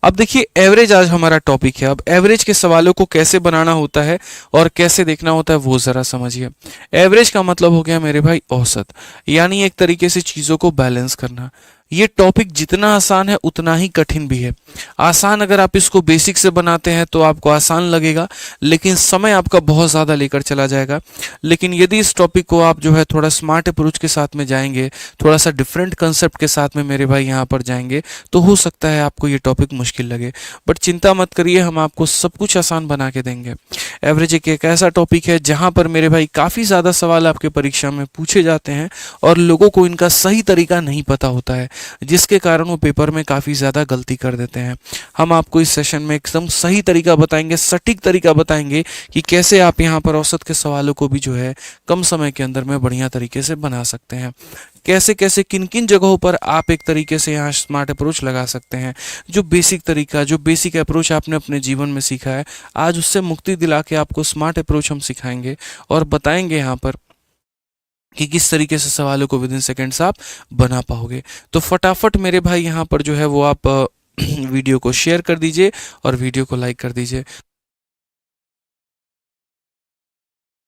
अब देखिए एवरेज आज हमारा टॉपिक है। अब एवरेज के सवालों को कैसे बनाना होता है और कैसे देखना होता है वो ज़रा समझिए। एवरेज का मतलब हो गया मेरे भाई औसत, यानी एक तरीके से चीज़ों को बैलेंस करना। ये टॉपिक जितना आसान है उतना ही कठिन भी है। आसान अगर आप इसको बेसिक से बनाते हैं तो आपको आसान लगेगा, लेकिन समय आपका बहुत ज़्यादा लेकर चला जाएगा। लेकिन यदि इस टॉपिक को आप जो है थोड़ा स्मार्ट अप्रोच के साथ में जाएंगे, थोड़ा सा डिफरेंट कंसेप्ट के साथ में मेरे भाई यहाँ पर जाएंगे, तो हो सकता है आपको ये टॉपिक मुश्किल लगे। बट चिंता मत करिए, हम आपको सब कुछ आसान बना के देंगे। एवरेज एक ऐसा टॉपिक है जहाँ पर मेरे भाई काफ़ी ज़्यादा सवाल आपके परीक्षा में पूछे जाते हैं और लोगों को इनका सही तरीका नहीं पता होता है, जिसके कारण वो पेपर में काफ़ी ज़्यादा गलती कर देते हैं। हम आपको इस सेशन में एकदम सही तरीका बताएंगे, सटीक तरीका बताएंगे कि कैसे आप यहाँ पर औसत के सवालों को भी जो है कम समय के अंदर में बढ़िया तरीके से बना सकते हैं। कैसे कैसे किन किन जगहों पर आप एक तरीके से यहाँ स्मार्ट अप्रोच लगा सकते हैं। जो बेसिक तरीका, जो बेसिक अप्रोच आपने अपने जीवन में सीखा है, आज उससे मुक्ति दिला के आपको स्मार्ट अप्रोच हम सिखाएंगे और बताएंगे यहाँ पर कि किस तरीके से सवालों को विद इन सेकेंड्स आप बना पाओगे। तो फटाफट मेरे भाई यहाँ पर जो है वो आप वीडियो को शेयर कर दीजिए और वीडियो को लाइक कर दीजिए।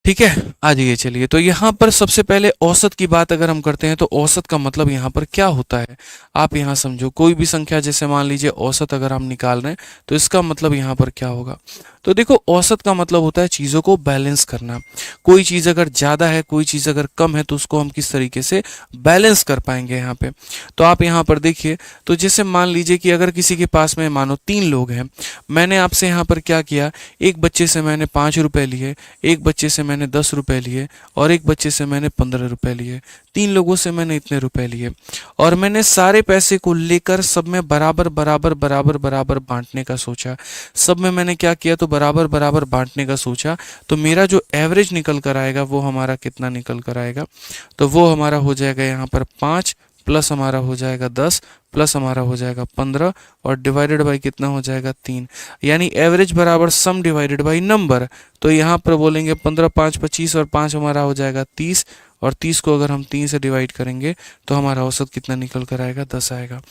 ठीक है, आ जाइए। चलिए, तो यहाँ पर सबसे पहले औसत की बात अगर हम करते हैं तो औसत का मतलब यहाँ पर क्या होता है, आप यहाँ समझो। कोई भी संख्या, जैसे मान लीजिए औसत अगर हम निकाल रहे हैं तो इसका मतलब यहाँ पर क्या होगा। तो देखो, औसत का मतलब होता है चीज़ों को बैलेंस करना। कोई चीज़ अगर ज़्यादा है, कोई चीज़ अगर कम है, तो उसको हम किस तरीके से बैलेंस कर पाएंगे यहाँ पे। तो आप यहाँ पर देखिए, तो जैसे मान लीजिए कि अगर किसी के पास में मानो 3 लोग हैं, मैंने आपसे यहाँ पर क्या किया, एक बच्चे से मैंने 5 रुपए लिए, एक बच्चे से मैंने 10 रुपए लिए और एक बच्चे से मैंने 15 रुपए लिए। 3 लोगों से मैंने इतने रुपए लिए और मैंने सारे पैसे को लेकर सब में बराबर बराबर बराबर बराबर बांटने का सोचा। सब में मैंने क्या किया, तो बराबर बराबर बांटने का सोचा। तो मेरा जो एवरेज निकल कर आएगा वो हमारा कितना निकल कर आएगा, तो वो हमारा हो जाएगा यहाँ पर 5 प्लस हमारा हो जाएगा 10 प्लस हमारा हो जाएगा 15 और डिवाइडेड बाई कितना हो जाएगा 3। यानी एवरेज बराबर सम डिवाइडेड बाई नंबर। तो यहाँ पर बोलेंगे 15 5 25 और 5 हमारा हो जाएगा 30 और 30 को अगर हम 3 से डिवाइड करेंगे तो हमारा औसत कितना निकल कर आएगा, 10 आएगा।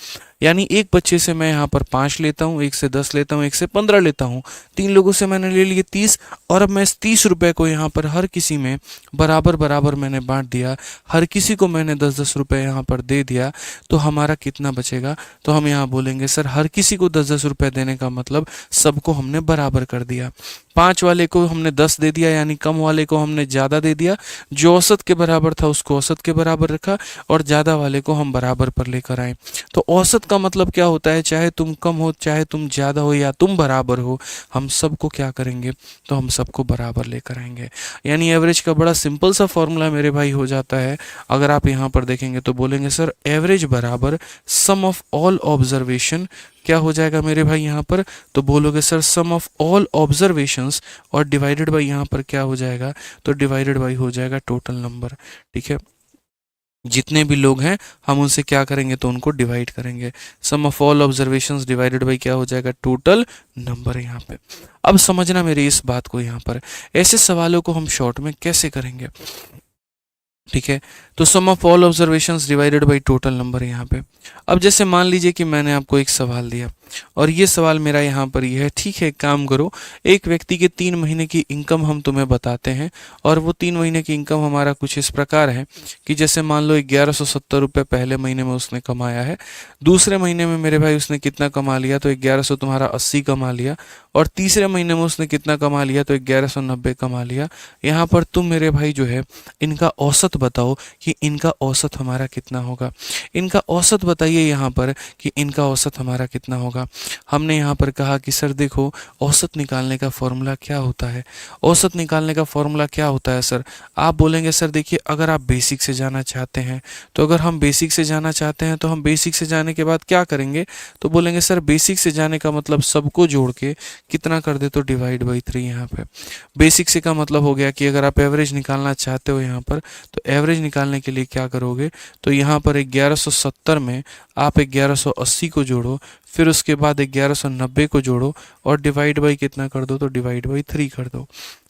यानी एक बच्चे से मैं यहाँ पर 5 लेता हूँ, एक से 10 लेता हूँ, एक से 15 लेता हूँ। 3 लोगों से मैंने ले लिए 30 और अब मैं इस 30 रुपए को यहाँ पर हर किसी में बराबर बराबर मैंने बांट दिया। हर किसी को मैंने 10-10 रुपए यहाँ पर दे दिया। तो हमारा कितना बचेगा, तो हम यहाँ बोलेंगे सर हर किसी को 10-10 रुपए देने का मतलब सबको हमने बराबर कर दिया। 5 वाले को हमने 10 दे दिया, यानी कम वाले को हमने ज़्यादा दे दिया। जो औसत के बराबर था उसको औसत के बराबर रखा और ज़्यादा वाले को हम बराबर पर लेकर आए। तो औसत का मतलब क्या होता है, चाहे तुम कम हो, चाहे तुम ज़्यादा हो या तुम बराबर हो, हम सबको क्या करेंगे, तो हम सबको बराबर लेकर आएंगे। यानी एवरेज का बड़ा सिंपल सा फॉर्मूला मेरे भाई हो जाता है। अगर आप यहाँ पर देखेंगे तो बोलेंगे सर एवरेज बराबर सम ऑफ ऑल ऑब्जर्वेशन। क्या हो जाएगा मेरे भाई यहाँ पर, तो बोलोगे sir sum of all observations और डिवाइडेड बाई यहाँ पर क्या हो जाएगा, तो डिवाइडेड बाई हो जाएगा टोटल नंबर। ठीक है, जितने भी लोग हैं हम उनसे क्या करेंगे, तो उनको डिवाइड करेंगे। Sum of all observations divided by क्या हो जाएगा, टोटल नंबर यहाँ पे। अब समझना मेरी इस बात को, यहाँ पर ऐसे सवालों को हम शॉर्ट में कैसे करेंगे। ठीक है, तो sum of all observations divided by total number यहाँ पे। अब जैसे मान लीजिए कि मैंने आपको एक सवाल दिया और ये सवाल मेरा यहाँ पर ये है। ठीक है, काम करो, एक व्यक्ति के 3 महीने की इनकम हम तुम्हें बताते हैं और वो 3 महीने की इनकम हमारा कुछ इस प्रकार है कि जैसे मान लो 1170 रुपये पहले महीने में उसने कमाया है। दूसरे महीने में मेरे भाई उसने कितना कमा लिया, तो 1100 तुम्हारा 80 कमा लिया और तीसरे महीने में उसने कितना कमा लिया, तो 1190 कमा लिया। यहाँ पर तुम मेरे भाई जो है इनका औसत बताओ कि इनका औसत हमारा कितना होगा। इनका औसत बताइए यहाँ पर कि इनका औसत हमारा कितना होगा। हमने यहाँ पर कहा कि सर देखो, औसत निकालने का फॉर्मूला क्या होता है। औसत निकालने का फॉर्मूला क्या होता है सर, आप बोलेंगे सर देखिए अगर आप बेसिक से जाना चाहते हैं, तो अगर हम बेसिक से जाना चाहते हैं तो हम बेसिक से जाने के बाद क्या करेंगे, तो बोलेंगे सर बेसिक से जाने का मतलब सबको जोड़ के कितना कर दे, तो डिवाइड बाई 3। यहाँ पे बेसिक से का मतलब हो गया कि अगर आप एवरेज निकालना चाहते हो यहाँ पर, तो एवरेज निकालने के लिए क्या करोगे, तो यहाँ पर 1170 में आप 1180 को जोड़ो, फिर उसके बाद 1190 को जोड़ो और डिवाइड बाई कितना कर दो, तो डिवाइड बाई 3 कर दो।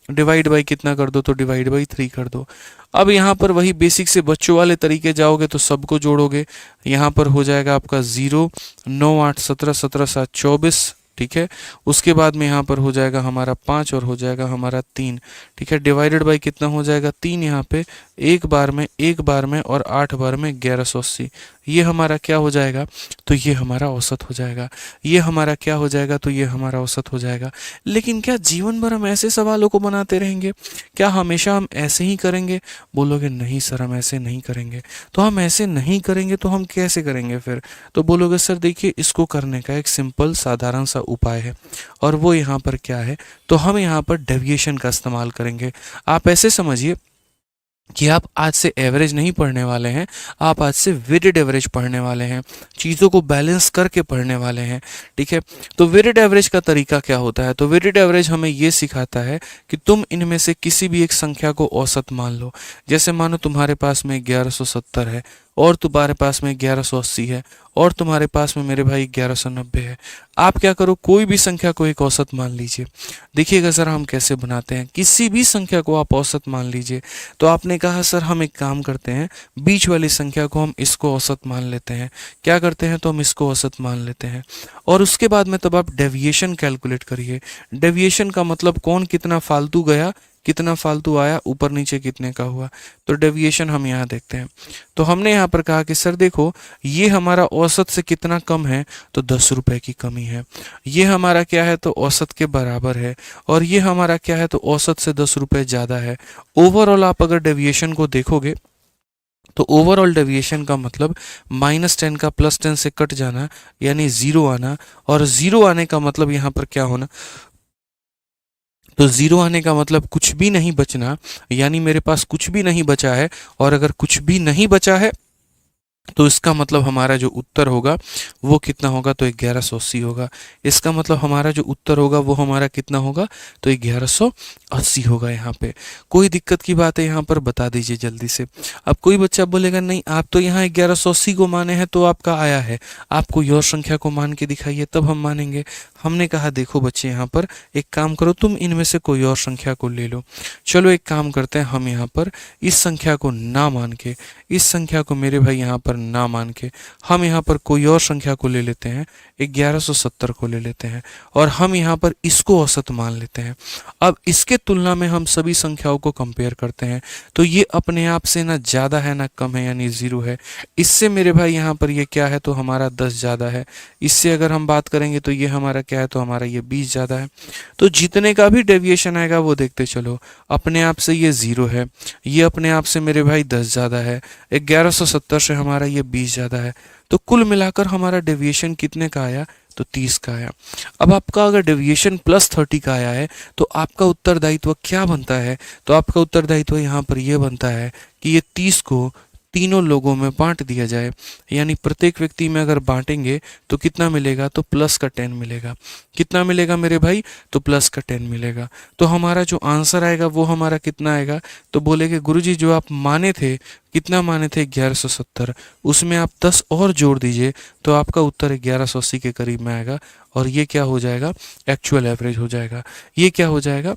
डिवाइड बाई कितना कर दो, तो डिवाइड बाई 3 कर दो। अब यहाँ पर वही बेसिक से बच्चों वाले तरीके जाओगे तो सबको जोड़ोगे, यहाँ पर हो जाएगा आपका 0, 9 8 17, 17 7 24, ठीक है। उसके बाद में यहाँ पर हो जाएगा हमारा 5 और हो जाएगा हमारा 3, ठीक है। डिवाइडेड बाई कितना हो जाएगा 3 यहाँ पे, एक बार में और 8 बार में 1180। ये हमारा क्या हो जाएगा, तो ये हमारा औसत हो जाएगा। ये हमारा क्या हो जाएगा, तो ये हमारा औसत हो जाएगा। लेकिन क्या जीवन भर हम ऐसे सवालों को बनाते रहेंगे? क्या हमेशा हम ऐसे ही करेंगे? बोलोगे नहीं सर हम ऐसे नहीं करेंगे। तो हम ऐसे नहीं करेंगे तो हम कैसे करेंगे फिर? तो बोलोगे सर देखिए इसको करने का एक सिंपल साधारण सा उपाय है, और वो यहाँ पर क्या है, तो हम यहाँ पर डेविएशन का इस्तेमाल करेंगे। आप ऐसे समझिए कि आप आज से एवरेज नहीं पढ़ने वाले हैं, आप आज से वेटेड एवरेज पढ़ने वाले हैं, चीज़ों को बैलेंस करके पढ़ने वाले हैं, ठीक है। तो वेटेड एवरेज का तरीका क्या होता है, तो वेटेड एवरेज हमें ये सिखाता है कि तुम इनमें से किसी भी एक संख्या को औसत मान लो। जैसे मानो तुम्हारे पास में 1170 है, और तुम्हारे पास में 1180 है, और तुम्हारे पास में मेरे भाई 1190 है। आप क्या करो, कोई भी संख्या को एक औसत मान लीजिए। देखिएगा सर हम कैसे बनाते हैं, किसी भी संख्या को आप औसत मान लीजिए। तो आपने कहा सर हम एक काम करते हैं, बीच वाली संख्या को हम इसको औसत मान लेते हैं। क्या करते हैं, तो हम इसको औसत मान लेते हैं। और उसके बाद में तब आप डेविएशन कैलकुलेट करिए। डेविएशन का मतलब कौन कितना फालतू गया, कितना फालतू आया, ऊपर नीचे कितने का हुआ। तो डेविएशन हम यहाँ देखते हैं। तो हमने यहाँ पर कहा कि सर देखो ये हमारा औसत से कितना कम है, तो 10 रुपए की कमी है। ये हमारा क्या है, तो औसत के बराबर है। और ये हमारा क्या है, तो औसत से 10 रुपए ज़्यादा है। ओवरऑल आप अगर डेविएशन को देखोगे तो ओवरऑल डेविएशन का मतलब -10 का +10 से कट जाना, यानी 0 आना। और 0 आने का मतलब यहाँ पर क्या होना, तो 0 आने का मतलब कुछ भी नहीं बचना, यानी मेरे पास कुछ भी नहीं बचा है। और अगर कुछ भी नहीं बचा है तो इसका मतलब हमारा जो उत्तर होगा वो कितना होगा, तो 1180 होगा। इसका मतलब हमारा जो उत्तर होगा वो हमारा कितना होगा, तो 1180 होगा। यहाँ पे कोई दिक्कत की बात है यहाँ पर बता दीजिए जल्दी से। अब कोई बच्चा बोलेगा नहीं आप तो यहाँ 1180 को माने हैं तो आपका आया है, आप कोई और संख्या को मान के दिखाइए तब हम मानेंगे। हमने कहा देखो बच्चे यहाँ पर एक काम करो, तुम इनमें से कोई और संख्या को ले लो। चलो एक काम करते हैं, हम यहाँ पर इस संख्या को ना मान के, इस संख्या को मेरे भाई यहाँ पर ना मान के, हम यहाँ पर कोई और संख्या को ले लेते हैं, 1170 को ले लेते हैं। और हम यहाँ पर इसको औसत मान लेते हैं। अब इसके तुलना में हम सभी संख्याओं को कंपेयर करते हैं, तो ये अपने आप से ना ज़्यादा है ना कम है, यानी 0 है। इससे मेरे भाई यहाँ पर ये क्या है, तो हमारा 10 ज़्यादा है। इससे अगर हम बात करेंगे तो ये हमारा क्या है, तो हमारा ये 20 ज़्यादा है। तो जितने का भी डेविएशन आएगा वो देखते चलो, अपने आप से ये 0 है, ये अपने आप से मेरे भाई 10 ज़्यादा है, 1170 से हमारा ये 20 ज़्यादा है। तो कुल मिलाकर हमारा डेविएशन कितने का आया, तो 30 का आया। अब आपका अगर डेविएशन +30 का आया है तो आपका उत्तरदायित्व क्या बनता है, तो आपका उत्तरदायित्व यहाँ पर यह बनता है कि ये 30 को तीनों लोगों में बांट दिया जाए। यानी प्रत्येक व्यक्ति में अगर बांटेंगे तो कितना मिलेगा, तो +10 मिलेगा। कितना मिलेगा मेरे भाई, तो +10 मिलेगा। तो हमारा जो आंसर आएगा वो हमारा कितना आएगा, तो बोलेगे गुरुजी जो आप माने थे, कितना माने थे 1170, उसमें आप 10 और जोड़ दीजिए तो आपका उत्तर 1180 के करीब में आएगा। और ये क्या हो जाएगा, एक्चुअल एवरेज हो जाएगा। ये क्या हो जाएगा,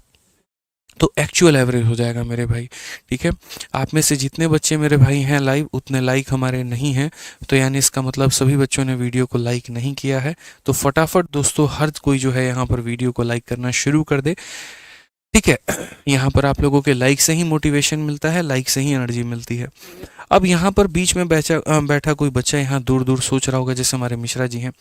तो एक्चुअल एवरेज हो जाएगा मेरे भाई, ठीक है। आप में से जितने बच्चे मेरे भाई हैं लाइव, उतने लाइक हमारे नहीं हैं, तो यानी इसका मतलब सभी बच्चों ने वीडियो को लाइक नहीं किया है। तो फटाफट दोस्तों हर कोई जो है यहाँ पर वीडियो को लाइक करना शुरू कर दे, ठीक है। यहाँ पर आप लोगों के लाइक से ही मोटिवेशन मिलता है, लाइक से ही एनर्जी मिलती है। अब यहाँ पर बीच में बैठा कोई बच्चा यहाँ दूर दूर सोच रहा होगा, जैसे हमारे मिश्रा जी हैं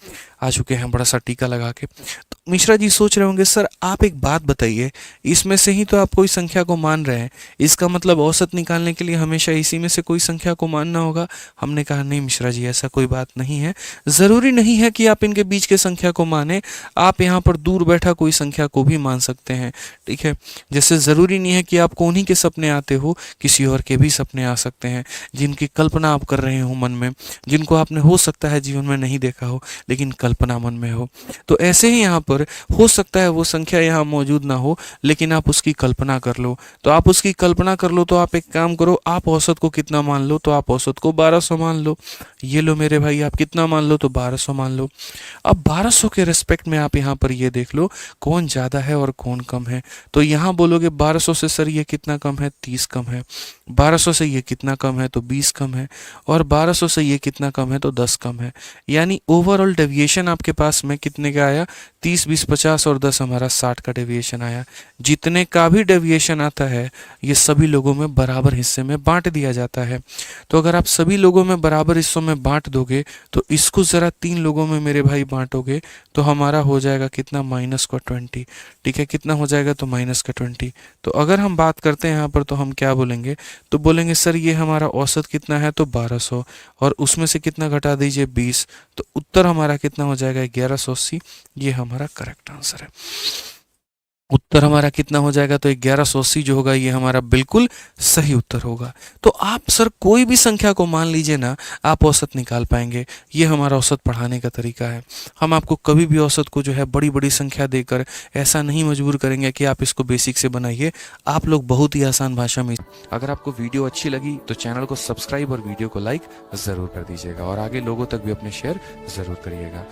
आ चुके हैं बड़ा सा टीका लगा के। तो मिश्रा जी सोच रहे होंगे सर आप एक बात बताइए, इसमें से ही तो आप कोई संख्या को मान रहे हैं, इसका मतलब औसत निकालने के लिए हमेशा इसी में से कोई संख्या को मानना होगा। हमने कहा नहीं मिश्रा जी ऐसा कोई बात नहीं है, ज़रूरी नहीं है कि आप इनके बीच के संख्या को माने, आप यहाँ पर दूर बैठा कोई संख्या को भी मान सकते हैं, ठीक है। जैसे ज़रूरी नहीं है कि आपको उन्हीं के सपने आते हो, किसी और के भी सपने आ सकते हैं, जिनकी कल्पना आप कर रहे हो मन में, जिनको आपने हो सकता है जीवन में नहीं देखा हो लेकिन कल्पना मन में हो। तो ऐसे ही यहाँ पर और हो सकता है वो संख्या यहाँ मौजूद ना हो, लेकिन आप उसकी कल्पना कर लो। तो आप उसकी कल्पना कर लो, तो आप एक काम करो, आप औसत को कितना मान लो, तो आप औसत को 1200 मान लो। ये लो मेरे भाई, आप कितना मान लो, तो 1200 मान लो। अब 1200 के रिस्पेक्ट में आप यहाँ पर ये देख लो कौन ज़्यादा है और कौन कम है। तो यहाँ बोलोगे 1200 से सर ये कितना कम है, 30 कम है। 1200 से ये कितना कम है, तो 20 कम है। और 1200 से ये कितना कम है, तो 10 कम है। यानी ओवरऑल डेविएशन आपके पास में कितने का आया, 30, 20, 50 और 10 हमारा 60 का डेविएशन आया। जितने का भी डेविएशन आता है ये सभी लोगों में बराबर हिस्से में बांट दिया जाता है। तो अगर आप सभी लोगों में बराबर हिस्सों में बांट दोगे, तो इसको ज़रा 3 लोगों में मेरे भाई बांटोगे, तो हमारा हो जाएगा कितना, -20। ठीक है, कितना हो जाएगा, तो -20। तो अगर हम बात करते हैं यहाँ पर, तो हम क्या बोलेंगे, तो बोलेंगे सर ये हमारा औसत कितना है, तो 1200, और उसमें से कितना घटा दीजिए, 20। तो उत्तर हमारा कितना हो जाएगा, 1180। ये हमारा करेक्ट आंसर है। उत्तर हमारा कितना हो जाएगा, तो 1180 जो होगा ये हमारा बिल्कुल सही उत्तर होगा। तो आप सर कोई भी संख्या को मान लीजिए ना, आप औसत निकाल पाएंगे। ये हमारा औसत पढ़ाने का तरीका है। हम आपको कभी भी औसत को जो है बड़ी बड़ी संख्या देकर ऐसा नहीं मजबूर करेंगे कि आप इसको बेसिक से बनाइए। आप लोग बहुत ही आसान भाषा में। अगर आपको वीडियो अच्छी लगी तो चैनल को सब्सक्राइब और वीडियो को लाइक ज़रूर कर दीजिएगा, और आगे लोगों तक भी अपने शेयर ज़रूर करिएगा।